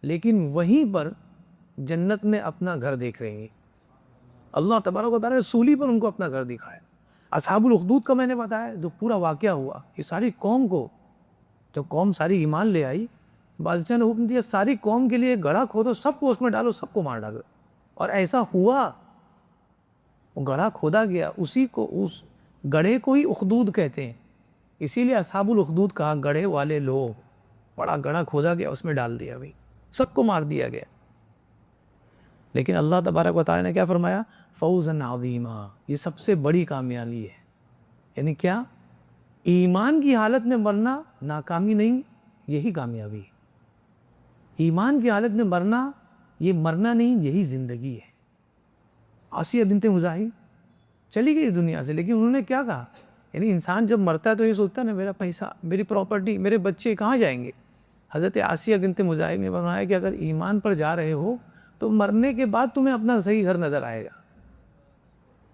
لیکن وہیں پر جنت میں اپنا گھر دیکھ رہی ہیں. اللہ تبارک و تعالیٰ نے سولی پر ان کو اپنا گھر دکھایا. اصحاب الاخدود کا میں نے بتایا جو پورا واقعہ ہوا, یہ ساری قوم کو, جب قوم ساری ایمان لے آئی, بادشاہ نے حکم دیا ساری قوم کے لیے گڑھا کھودو, سب کو اس میں ڈالو, سب کو مار ڈالو. اور ایسا ہوا, وہ گڑھا کھودا گیا, اسی کو, اس گڑھے کو ہی اخدود کہتے ہیں. اسی لیے اصحاب الاخدود کہا گڑھے والے لوگ. بڑا گڑھا کھودا گیا, اس میں ڈال دیا بھائی, سب کو مار دیا گیا. لیکن اللہ تبارک و تعالیٰ نے کیا فرمایا؟ فوزاً عظیما, یہ سب سے بڑی کامیابی ہے. یعنی کیا؟ ایمان کی حالت میں مرنا ناکامی نہیں, یہی کامیابی ہے. ایمان کی حالت میں مرنا یہ مرنا نہیں, یہی زندگی ہے. آسیہ بنت مزاحم چلی گئی دنیا سے, لیکن انہوں نے کیا کہا؟ یعنی انسان جب مرتا ہے تو یہ سوچتا ہے نا میرا پیسہ, میری پراپرٹی, میرے بچے کہاں جائیں گے. حضرت آسیہ بنت مزاحم نے فرمایا کہ اگر ایمان پر جا رہے ہو تو مرنے کے بعد تمہیں اپنا صحیح گھر نظر آئے گا.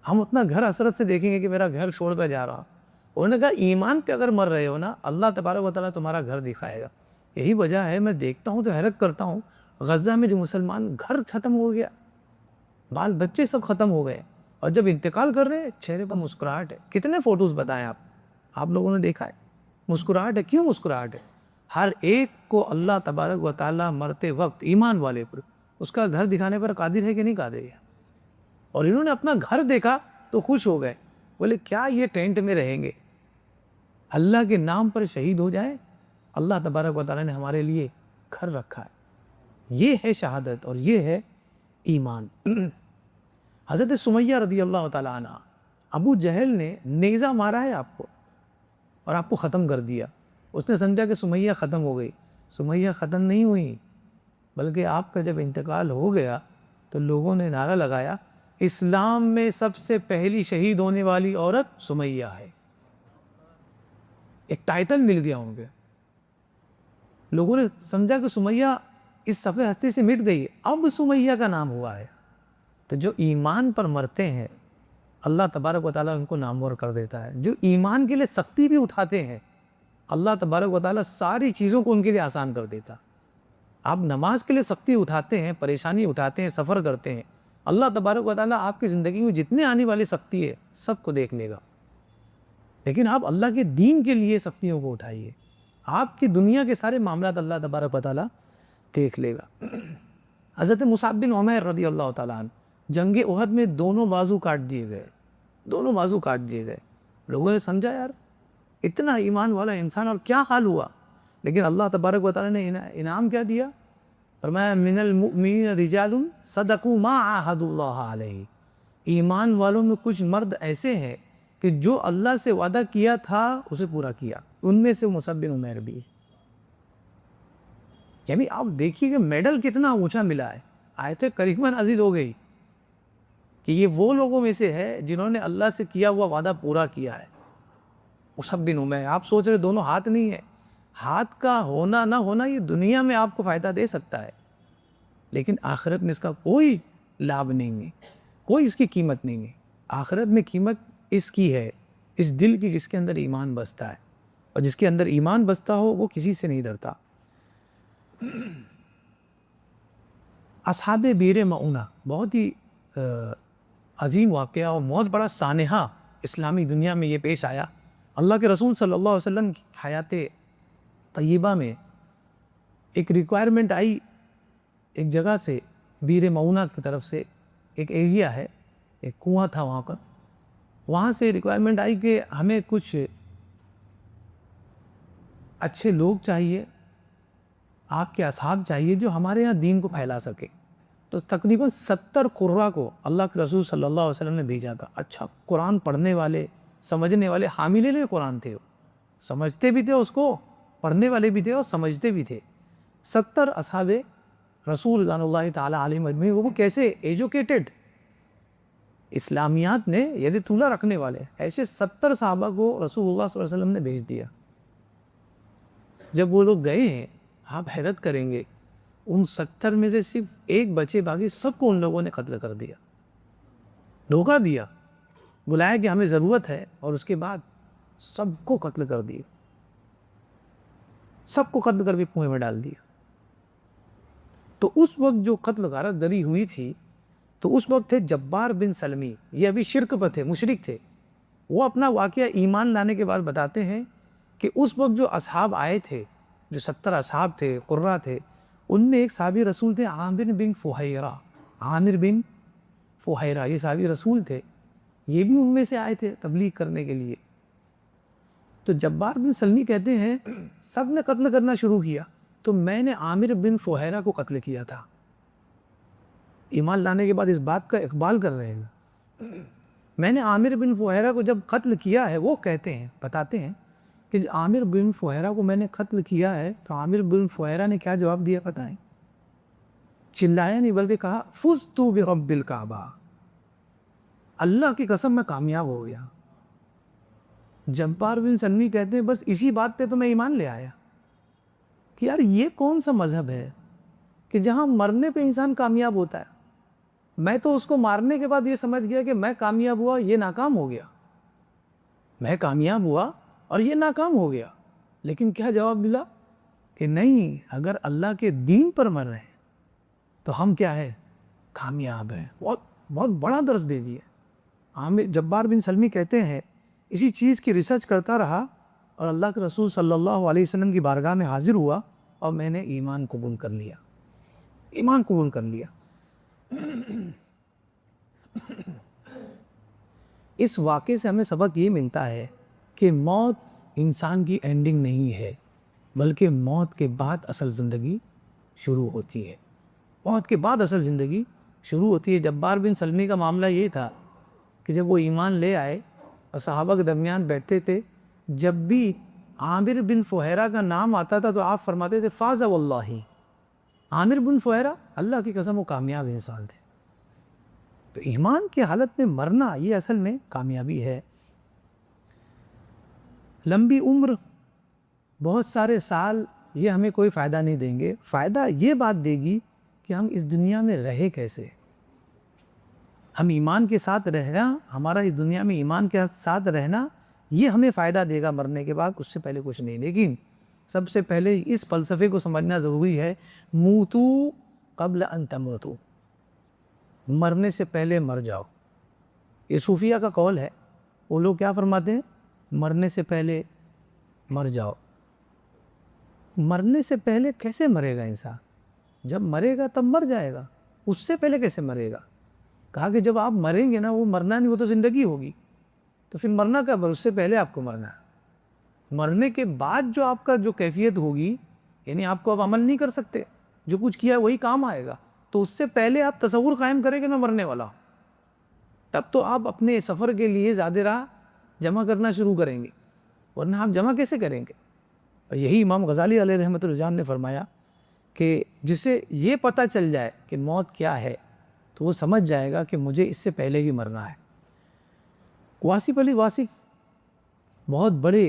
ہم اپنا گھر حسرت سے دیکھیں گے کہ میرا گھر چھوڑ کر جا رہا. انہوں نے کہا ایمان پہ اگر مر رہے ہو نا, اللہ تبارک و تعالیٰ تمہارا گھر دکھائے گا. یہی وجہ ہے میں دیکھتا ہوں تو حیرت کرتا ہوں, غزہ میں جو مسلمان, گھر ختم ہو گیا, بال بچے سب ختم ہو گئے, اور جب انتقال کر رہے ہیں چہرے پر مسکراہٹ ہے. کتنے فوٹوز بتائیں آپ لوگوں نے دیکھا ہے, مسکراہٹ ہے. کیوں مسکراہٹ ہے؟ ہر ایک کو اللہ تبارک و تعالیٰ مرتے وقت ایمان والے پر اس کا گھر دکھانے پر قادر ہے کہ نہیں قادر ہے. اور انہوں نے اپنا گھر دیکھا تو خوش ہو گئے, بولے کیا یہ ٹینٹ میں رہیں گے, اللہ کے نام پر شہید ہو جائیں. اللہ تبارک و تعالیٰ نے ہمارے لیے گھر رکھا ہے. یہ ہے شہادت اور یہ ہے ایمان. حضرت سمیہ رضی اللہ تعالیٰ عنہ, ابو جہل نے نیزہ مارا ہے آپ کو اور آپ کو ختم کر دیا. اس نے سمجھا کہ سمیہ ختم ہو گئی. سمیہ ختم نہیں ہوئی, بلکہ آپ کا جب انتقال ہو گیا تو لوگوں نے نعرہ لگایا اسلام میں سب سے پہلی شہید ہونے والی عورت سمیہ ہے. ایک ٹائٹل مل گیا ان کے. لوگوں نے سمجھا کہ سمیہ اس صفحے ہستی سے مٹ گئی, اب سمیہ کا نام ہوا ہے. تو جو ایمان پر مرتے ہیں اللہ تبارک و تعالیٰ ان کو نامور کر دیتا ہے. جو ایمان کے لیے سختی بھی اٹھاتے ہیں اللہ تبارک و تعالیٰ ساری چیزوں کو ان کے لیے آسان کر دیتا. آپ نماز کے لیے سختی اٹھاتے ہیں, پریشانی اٹھاتے ہیں, سفر کرتے ہیں, اللہ تبارک و تعالیٰ آپ کی زندگی میں جتنے آنے والی سختی ہے سب کو دیکھ لے گا. لیکن آپ اللہ کے دین کے لیے سختیوں کو اٹھائیے, آپ کی دنیا کے سارے معاملات اللہ تبارک و تعالیٰ دیکھ لے گا. حضرت مصعب بن عمیر رضی اللہ تعالیٰ عنہ جنگ احد میں دونوں بازو کاٹ دیے گئے, دونوں بازو کاٹ دیے گئے. لوگوں نے سمجھا یار اتنا ایمان والا انسان اور کیا حال ہوا. لیکن اللہ تبارک و تعالیٰ نے انعام کیا دیا؟ فرمایا من المؤمنین رجال صدقوا ما عاہدوا اللہ علیہ. ایمان والوں میں کچھ مرد ایسے ہیں کہ جو اللہ سے وعدہ کیا تھا اسے پورا کیا. ان میں سے مصعب بن عمیر بھی ہے. یعنی آپ دیکھیے کہ میڈل کتنا اونچا ملا ہے. آیت کریمہ نازل ہو گئی کہ یہ وہ لوگوں میں سے ہے جنہوں نے اللہ سے کیا ہوا وعدہ پورا کیا ہے. مصعب بن عمیر, آپ سوچ رہے دونوں ہاتھ نہیں ہے. ہاتھ کا ہونا نہ ہونا یہ دنیا میں آپ کو فائدہ دے سکتا ہے, لیکن آخرت میں اس کا کوئی لابھ نہیں ہے, کوئی اس کی قیمت نہیں ہے. آخرت میں قیمت اس کی ہے, اس دل کی جس کے اندر ایمان بستا ہے, اور جس کے اندر ایمان بستا ہو وہ کسی سے نہیں ڈرتا. اصحاب بیر معونہ بہت ہی عظیم واقعہ اور بہت بڑا سانحہ اسلامی دنیا میں یہ پیش آیا. اللہ کے رسول صلی اللہ علیہ وسلم کی حیات طیبہ میں ایک ریکوائرمنٹ آئی ایک جگہ سے, بیر معونہ کی طرف سے. ایک ایریا ہے, ایک کنواں تھا وہاں پر, وہاں سے ریکوائرمنٹ آئی کہ ہمیں کچھ اچھے لوگ چاہیے, آپ کے اصحاب چاہیے جو ہمارے یہاں دین کو پھیلا سکے. تو تقریباً 70 قرہ کو اللہ کے رسول صلی اللہ علیہ وسلم نے بھیجا تھا. اچھا قرآن پڑھنے والے, سمجھنے والے, حامل قرآن تھے, وہ سمجھتے بھی تھے اس کو, پڑھنے والے بھی تھے اور سمجھتے بھی تھے. 70 اصحاب رسول رضوان اللہ تعالیٰ علیہ مجمعین, وہ کیسے ایجوکیٹڈ, اسلامیات نے ید طولہ رکھنے والے, ایسے 70 صحابہ کو رسول اللہ صلی اللہ علیہ وسلم نے بھیج دیا. جب وہ لوگ گئے ہیں, آپ حیرت کریں گے, ان 70 میں سے صرف ایک بچے, باقی سب کو ان لوگوں نے قتل کر دیا, دھوکہ دیا, بلایا کہ ہمیں ضرورت ہے, اور اس کے بعد سب کو قتل کر دیا, سب کو قتل کر کے کنویں میں ڈال دیا. تو اس وقت جو قتل غارت دری ہوئی تھی, تو اس وقت تھے جبار بن سلمی, یہ ابھی شرک پر تھے, مشرک تھے. وہ اپنا واقعہ ایمان لانے کے بعد بتاتے ہیں کہ اس وقت جو اصحاب آئے تھے, جو 70 اصحاب تھے, قرہ تھے, ان میں ایک صحابی رسول تھے عامر بن فہیرہ. عامر بن فہیرہ یہ صحابی رسول تھے, یہ بھی ان میں سے آئے تھے تبلیغ کرنے کے لیے. تو جبار بن سلمی کہتے ہیں سب نے قتل کرنا شروع کیا, تو میں نے عامر بن فہیرہ کو قتل کیا تھا. ایمان لانے کے بعد اس بات کا اقبال کر رہے ہیں. میں نے عامر بن فہیرہ کو جب قتل کیا ہے, وہ کہتے ہیں, بتاتے ہیں کہ عامر بن فہیرہ کو میں نے قتل کیا ہے, تو عامر بن فہیرہ نے کیا جواب دیا پتہ ہے؟ چلایا نہیں بلکہ کہا فزت برب الکعبہ, اللہ کی قسم میں کامیاب ہو گیا. جبار بن سلمی کہتے ہیں بس اسی بات پہ تو میں ایمان لے آیا کہ یار یہ کون سا مذہب ہے کہ جہاں مرنے پہ انسان کامیاب ہوتا ہے. میں تو اس کو مارنے کے بعد یہ سمجھ گیا کہ میں کامیاب ہوا, یہ ناکام ہو گیا, میں کامیاب ہوا اور یہ ناکام ہو گیا. لیکن کیا جواب ملا کہ نہیں, اگر اللہ کے دین پر مر رہے ہیں تو ہم کیا ہے, کامیاب ہیں. بہت بہت بڑا درس دے دیے. جبار بن سلمی کہتے ہیں اسی چیز کی ریسرچ کرتا رہا اور اللہ کے رسول صلی اللہ علیہ وسلم کی بارگاہ میں حاضر ہوا اور میں نے ایمان قبول کر لیا, ایمان قبول کر لیا. اس واقعے سے ہمیں سبق یہ ملتا ہے کہ موت انسان کی اینڈنگ نہیں ہے, بلکہ موت کے بعد اصل زندگی شروع ہوتی ہے. موت کے بعد اصل زندگی شروع ہوتی ہے. جبار بن سلمی کا معاملہ یہ تھا کہ جب وہ ایمان لے آئے اور صحابہ کے درمیان بیٹھتے تھے, جب بھی عامر بن فہیرہ کا نام آتا تھا تو آپ فرماتے تھے فاز واللہ, عامر بن فہیرہ اللہ کی قسم وہ کامیاب انسان تھے. تو ایمان کی حالت میں مرنا یہ اصل میں کامیابی ہے. لمبی عمر, بہت سارے سال, یہ ہمیں کوئی فائدہ نہیں دیں گے. فائدہ یہ بات دے گی کہ ہم اس دنیا میں رہے کیسے, ہم ایمان کے ساتھ رہنا, ہمارا اس دنیا میں ایمان کے ساتھ رہنا, یہ ہمیں فائدہ دے گا مرنے کے بعد, اس سے پہلے کچھ نہیں. لیکن سب سے پہلے اس فلسفے کو سمجھنا ضروری ہے, موتو قبل ان تموتو, مرنے سے پہلے مر جاؤ. یہ صوفیہ کا قول ہے. وہ لوگ کیا فرماتے ہیں, مرنے سے پہلے مر جاؤ. مرنے سے پہلے کیسے مرے گا انسان؟ جب مرے گا تب مر جائے گا, اس سے پہلے کیسے مرے گا؟ کہا کہ جب آپ مریں گے نا, وہ مرنا نہیں, وہ تو زندگی ہوگی, تو پھر مرنا کب؟ اس سے پہلے آپ کو مرنا ہے. مرنے کے بعد جو آپ کا جو کیفیت ہوگی, یعنی آپ کو اب عمل نہیں کر سکتے, جو کچھ کیا ہے وہی کام آئے گا, تو اس سے پہلے آپ تصور قائم کریں کہ میں مرنے والا ہوں, تب تو آپ اپنے سفر کے لیے زیادہ راہ جمع کرنا شروع کریں گے, ورنہ آپ جمع کیسے کریں گے؟ اور یہی امام غزالی علیہ رحمۃ اللہ نے فرمایا کہ جسے یہ پتہ چل جائے کہ موت کیا ہے تو وہ سمجھ جائے گا کہ مجھے اس سے پہلے ہی مرنا ہے. واصف علی واصف بہت بڑے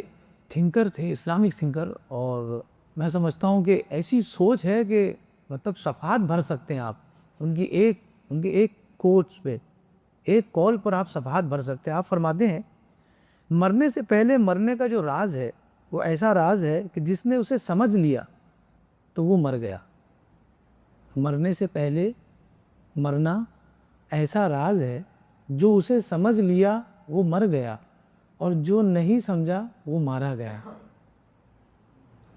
تھنکر تھے, اسلامک تھنکر, اور میں سمجھتا ہوں کہ ایسی سوچ ہے کہ مطلب صفحات بھر سکتے ہیں آپ ان کی ایک کوٹس پہ, ایک کال پر آپ صفحات بھر سکتے ہیں. آپ فرماتے ہیں مرنے سے پہلے مرنے کا جو راز ہے وہ ایسا راز ہے کہ جس نے اسے سمجھ لیا تو وہ مر گیا. مرنے سے پہلے مرنا ایسا راز ہے جو اسے سمجھ لیا وہ مر گیا اور جو نہیں سمجھا وہ مارا گیا.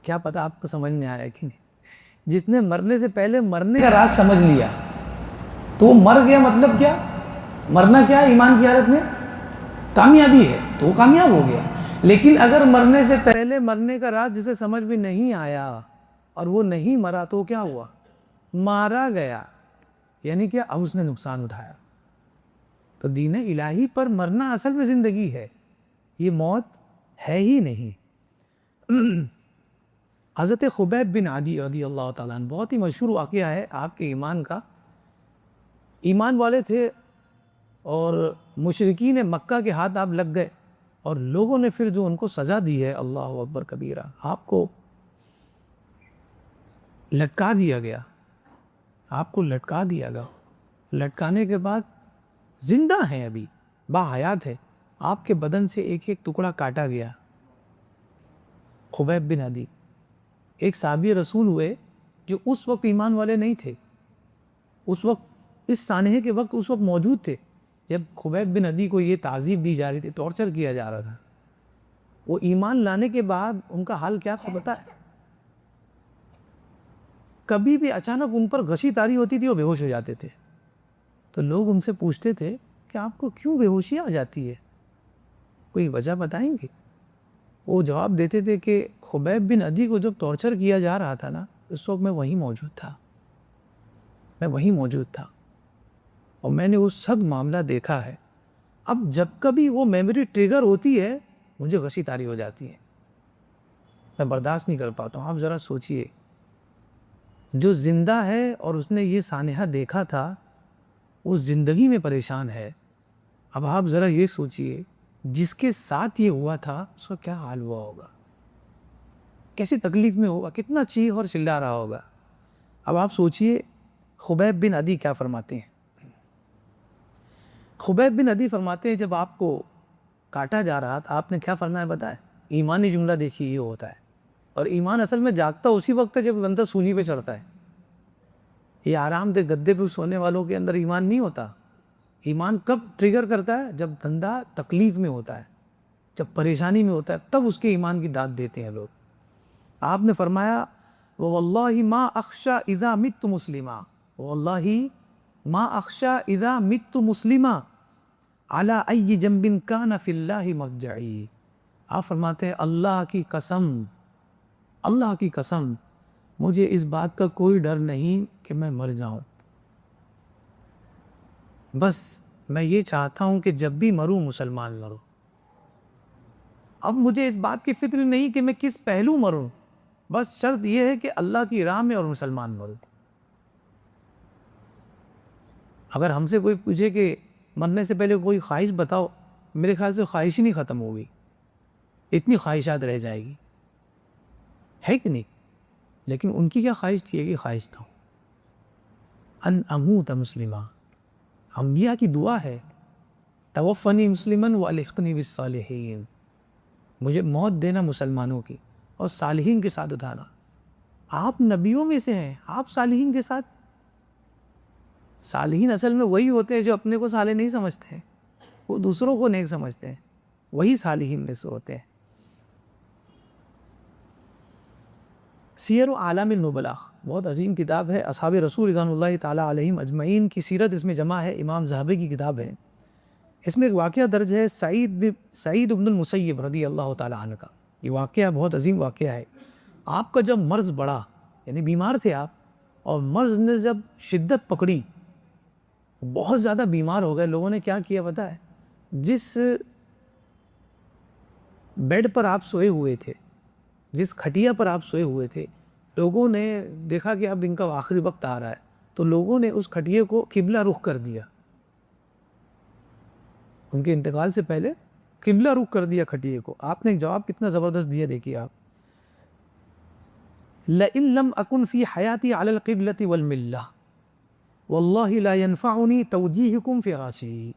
کیا پتہ آپ کو سمجھ میں آیا کہ نہیں؟ جس نے مرنے سے پہلے مرنے کا راز سمجھ لیا تو وہ مر گیا. مطلب کیا؟ مرنا کیا ہے ایمان کی حالت میں؟ کامیابی ہے، تو وہ کامیاب ہو گیا. لیکن اگر مرنے سے پہلے مرنے کا راز جسے سمجھ میں نہیں آیا اور وہ نہیں مرا تو کیا ہوا؟ مارا گیا. یعنی کہ اب اس نے نقصان اٹھایا. تو دین الہی پر مرنا اصل میں زندگی ہے، یہ موت ہے ہی نہیں. حضرت خبیب بن عدی رضی اللہ تعالیٰ عنہ، بہت ہی مشہور واقعہ ہے آپ کے ایمان کا. ایمان والے تھے اور مشرکین مکہ کے ہاتھ آپ لگ گئے اور لوگوں نے پھر جو ان کو سزا دی ہے، اللہ اکبر کبیرہ، آپ کو لٹکا دیا گیا. آپ کو لٹکا دیا گیا. لٹکانے کے بعد زندہ ہیں، ابھی باحیات ہے. آپ کے بدن سے ایک ایک ٹکڑا کاٹا گیا. خبیب بن عدی ایک صحابی رسول ہوئے جو اس وقت ایمان والے نہیں تھے. اس وقت اس سانحے کے وقت اس وقت موجود تھے جب خبیب بن عدی کو یہ تعذیب دی جا رہی تھی، ٹارچر کیا جا رہا تھا. وہ ایمان لانے کے بعد ان کا حال کیا تھا پتہ ہے؟ کبھی بھی اچانک ان پر غشی طاری ہوتی تھی، وہ بے ہوش ہو جاتے تھے. تو لوگ ان سے پوچھتے تھے کہ آپ کو کیوں بے ہوشی آ جاتی ہے، کوئی وجہ بتائیں گے؟ وہ جواب دیتے تھے کہ خبیب بن عدی کو جب ٹارچر کیا جا رہا تھا نا، اس وقت میں وہیں موجود تھا. میں وہیں موجود تھا اور میں نے وہ سب معاملہ دیکھا ہے. اب جب کبھی وہ میموری ٹریگر ہوتی ہے مجھے غشی طاری ہو جاتی ہے، میں برداشت نہیں کر پاتا ہوں. آپ ذرا سوچئے، جو زندہ ہے اور اس نے یہ سانحہ دیکھا تھا وہ زندگی میں پریشان ہے. اب آپ ذرا یہ سوچئے جس کے ساتھ یہ ہوا تھا اس کا کیا حال ہوا ہوگا، کیسی تکلیف میں ہوگا، کتنا چیخ اور چلا رہا ہوگا. اب آپ سوچئے خبیب بن عدی کیا فرماتے ہیں. خبیب بن عدی فرماتے ہیں جب آپ کو کاٹا جا رہا تھا آپ نے کیا فرمایا بتائیں؟ ایمانی جملہ دیکھیے یہ ہوتا ہے. اور ایمان اصل میں جاگتا اسی وقت ہے جب بندہ سونی پہ چڑھتا ہے. یہ آرام دہ گدے پہ سونے والوں کے اندر ایمان نہیں ہوتا. ایمان کب ٹریگر کرتا ہے؟ جب بندہ تکلیف میں ہوتا ہے، جب پریشانی میں ہوتا ہے، تب اس کے ایمان کی داد دیتے ہیں لوگ. آپ نے فرمایا وَوَاللَّهِ مَا أَخْشَى إِذَا مِتُّ مُسْلِمًا، وَوَاللَّهِ مَا أَخْشَى إِذَا مِتُّ مُسْلِمًا عَلَىٰ أَيِّ جَنْبٍ كَانَ فِي اللَّهِ مَرْجَعِي. آپ فرماتے ہیں اللہ کی قسم، اللہ کی قسم مجھے اس بات کا کوئی ڈر نہیں کہ میں مر جاؤں. بس میں یہ چاہتا ہوں کہ جب بھی مروں مسلمان مروں. اب مجھے اس بات کی فکر نہیں کہ میں کس پہلو مروں، بس شرط یہ ہے کہ اللہ کی راہ میں اور مسلمان مروں. اگر ہم سے کوئی پوچھے کہ مرنے سے پہلے کوئی خواہش بتاؤ، میرے خیال سے خواہش ہی نہیں ختم ہوگی، اتنی خواہشات رہ جائے گی، ہے کہ نہیں؟ لیکن ان کی کیا خواہش تھی؟ یہ خواہش تھا ان اموت مسلمہ. انبیاء کی دعا ہے توفنی مسلمن والحقنی بالصالحین، مجھے موت دینا مسلمانوں کی اور صالحین کے ساتھ اٹھانا. آپ نبیوں میں سے ہیں، آپ صالحین کے ساتھ. صالحین اصل میں وہی ہوتے ہیں جو اپنے کو صالح نہیں سمجھتے ہیں، وہ دوسروں کو نیک سمجھتے ہیں، وہی صالحین میں سے ہوتے ہیں. سیر و اعلام النبلاء بہت عظیم کتاب ہے، اصحاب رسول رضوان اللہ تعالیٰ علیہم اجمعین کی سیرت اس میں جمع ہے، امام ذہبی کی کتاب ہے. اس میں ایک واقعہ درج ہے سعید بن المسیب رضی اللہ تعالیٰ عنہ کا. یہ واقعہ بہت عظیم واقعہ ہے. آپ کا جب مرض بڑھا، یعنی بیمار تھے آپ، اور مرض نے جب شدت پکڑی، بہت زیادہ بیمار ہو گئے، لوگوں نے کیا کیا پتہ ہے؟ جس بیڈ پر آپ سوئے ہوئے تھے، جس کھٹیا پر آپ سوئے ہوئے تھے، لوگوں نے دیکھا کہ اب ان کا آخری وقت آ رہا ہے، تو لوگوں نے اس کھٹیے کو قبلہ رخ کر دیا. ان کے انتقال سے پہلے قبلہ رخ کر دیا کھٹیے کو. آپ نے ایک جواب کتنا زبردست دیا، دیکھیے آپ. لَإِن لَمْ أَكُنْ فِي حَيَاتِي عَلَى الْقِبْلَةِ وَالْمِلَّةِ وَاللَّهِ لَا يَنْفَعُنِي تَوْجِيهُكُمْ فِرَاشِي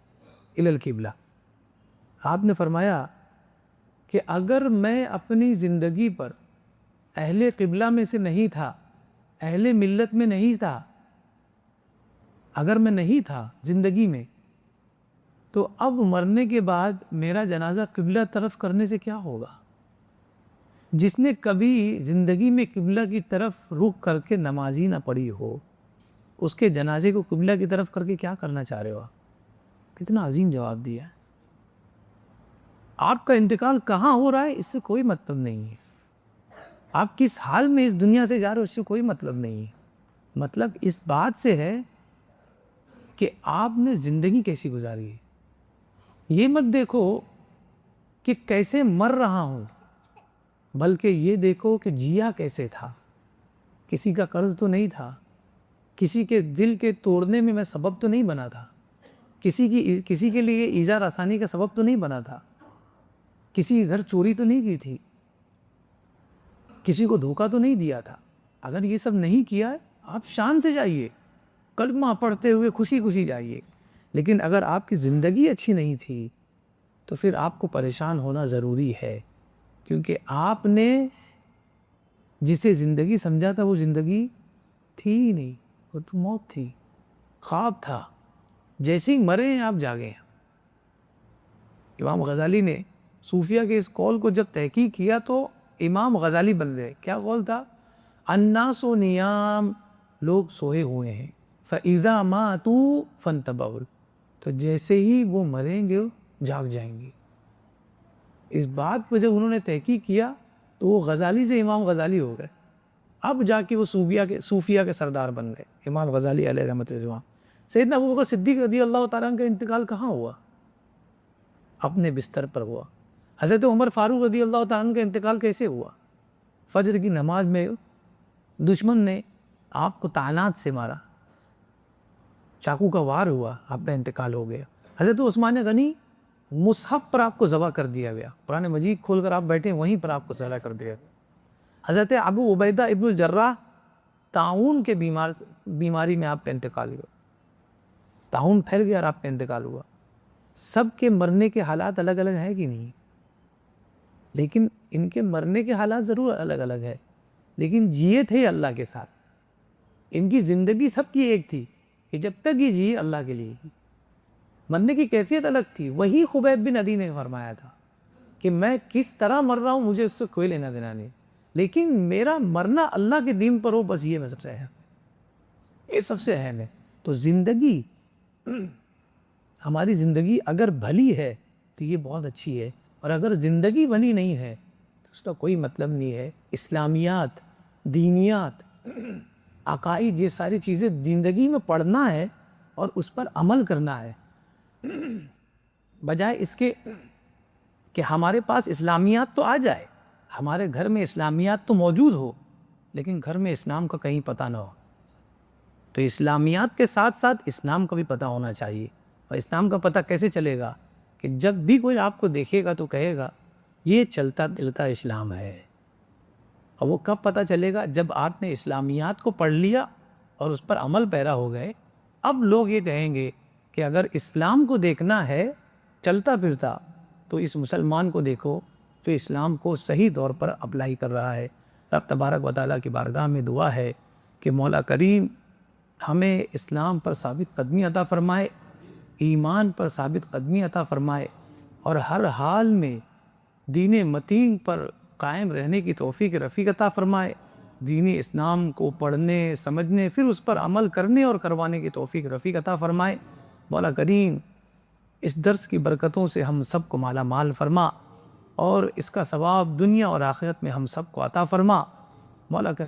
إِلَى الْقِبْلَةِ. آپ نے فرمایا کہ اگر میں اپنی زندگی پر اہل قبلہ میں سے نہیں تھا، اہل ملت میں نہیں تھا، اگر میں نہیں تھا زندگی میں تو اب مرنے کے بعد میرا جنازہ قبلہ طرف کرنے سے کیا ہوگا؟ جس نے کبھی زندگی میں قبلہ کی طرف رخ کر کے نماز ہی نہ پڑھی ہو، اس کے جنازے کو قبلہ کی طرف کر کے کیا کرنا چاہ رہے ہو آپ؟ کتنا عظیم جواب دیا ہے۔ آپ کا انتقال کہاں ہو رہا ہے اس سے کوئی مطلب نہیں ہے، آپ کس حال میں اس دنیا سے جا رہے ہو اس سے کوئی مطلب نہیں ہے، مطلب اس بات سے ہے کہ آپ نے زندگی کیسی گزاری ہے۔ یہ مت دیکھو کہ کیسے مر رہا ہوں، بلکہ یہ دیکھو کہ جیا کیسے تھا۔ کسی کا قرض تو نہیں تھا، کسی کے دل کے توڑنے میں سبب تو نہیں بنا تھا، کسی کے لیے ایذا رسانی کا سبب تو نہیں بنا تھا، کسی گھر چوری تو نہیں کی تھی، کسی کو دھوکہ تو نہیں دیا تھا۔ اگر یہ سب نہیں کیا آپ شان سے جائیے، کلمہ پڑھتے ہوئے خوشی خوشی جائیے، لیکن اگر آپ کی زندگی اچھی نہیں تھی تو پھر آپ کو پریشان ہونا ضروری ہے، کیونکہ آپ نے جسے زندگی سمجھا تھا وہ زندگی تھی ہی نہیں، وہ تو موت تھی، خواب تھا، جیسے ہی مرے ہیں آپ جاگے ہیں۔ امام غزالی نے صوفیہ کے اس قول کو جب تحقیق کیا تو امام غزالی بن گئے۔ کیا قول تھا؟ الناس نیام، لوگ سوئے ہوئے ہیں، فَإِذَا مَاتُوا فَانْتَبَهُوا، تو جیسے ہی وہ مریں گے جاگ جائیں گے۔ اس بات پہ جب انہوں نے تحقیق کیا تو وہ غزالی سے امام غزالی ہو گئے، اب جا کے وہ صوفیہ کے سردار بن گئے، امام غزالی علیہ رحمۃ اللہ۔ سیدنا ابوبکر صدیق رضی اللہ تعالیٰ عنہ کا انتقال کہاں ہوا؟ اپنے بستر پر ہوا۔ حضرت عمر فاروق رضی اللہ تعالیٰ عنہ کا انتقال کیسے ہوا؟ فجر کی نماز میں دشمن نے آپ کو طعنات سے مارا، چاقو کا وار ہوا، آپ کا انتقال ہو گیا۔ حضرت عثمان غنی مصحف پر آپ کو ذبح کر دیا گیا، قرآن مجید کھول کر آپ بیٹھے وہیں پر آپ کو ذبح کر دیا گیا۔ حضرت ابو عبیدہ ابن الجراح طاعون کے بیماری میں آپ کا انتقال ہوا، طاعون پھیل گیا اور آپ کا انتقال ہوا۔ سب کے مرنے کے حالات الگ الگ ہیں کہ نہیں؟ لیکن ان کے مرنے کے حالات ضرور الگ الگ ہیں، لیکن جیے تھے اللہ کے ساتھ۔ ان کی زندگی سب کی ایک تھی کہ جب تک یہ جیے اللہ کے لیے ہی، مرنے کی کیفیت الگ تھی۔ وہی خبیب بن عدی نے فرمایا تھا کہ میں کس طرح مر رہا ہوں مجھے اس سے کوئی لینا دینا نہیں، لیکن میرا مرنا اللہ کے دین پر ہو، بس یہ میں سب سے اہم، یہ سب سے اہم ہے۔ تو زندگی، ہماری زندگی اگر بھلی ہے تو یہ بہت اچھی ہے، اور اگر زندگی بنی نہیں ہے تو اس کا کوئی مطلب نہیں ہے۔ اسلامیات، دینیات، عقائد، یہ ساری چیزیں زندگی میں پڑھنا ہے اور اس پر عمل کرنا ہے، بجائے اس کے کہ ہمارے پاس اسلامیات تو آ جائے، ہمارے گھر میں اسلامیات تو موجود ہو، لیکن گھر میں اسلام کا کہیں پتہ نہ ہو۔ تو اسلامیات کے ساتھ ساتھ اسلام کا بھی پتہ ہونا چاہیے۔ اور اسلام کا پتہ کیسے چلے گا؟ کہ جب بھی کوئی آپ کو دیکھے گا تو کہے گا یہ چلتا دلتا اسلام ہے۔ اور وہ کب پتہ چلے گا؟ جب آپ نے اسلامیات کو پڑھ لیا اور اس پر عمل پیرا ہو گئے۔ اب لوگ یہ کہیں گے کہ اگر اسلام کو دیکھنا ہے چلتا پھرتا تو اس مسلمان کو دیکھو جو اسلام کو صحیح طور پر اپلائی کر رہا ہے۔ رب تبارک و تعالیٰ کی بارگاہ میں دعا ہے کہ مولا کریم ہمیں اسلام پر ثابت قدمی عطا فرمائے، ایمان پر ثابت قدمی عطا فرمائے، اور ہر حال میں دین متین پر قائم رہنے کی توفیق رفیق عطا فرمائے، دین اسلام کو پڑھنے، سمجھنے، پھر اس پر عمل کرنے اور کروانے کی توفیق رفیق عطا فرمائے۔ مولا کریم اس درس کی برکتوں سے ہم سب کو مالا مال فرما، اور اس کا ثواب دنیا اور آخرت میں ہم سب کو عطا فرما۔ مولا کریم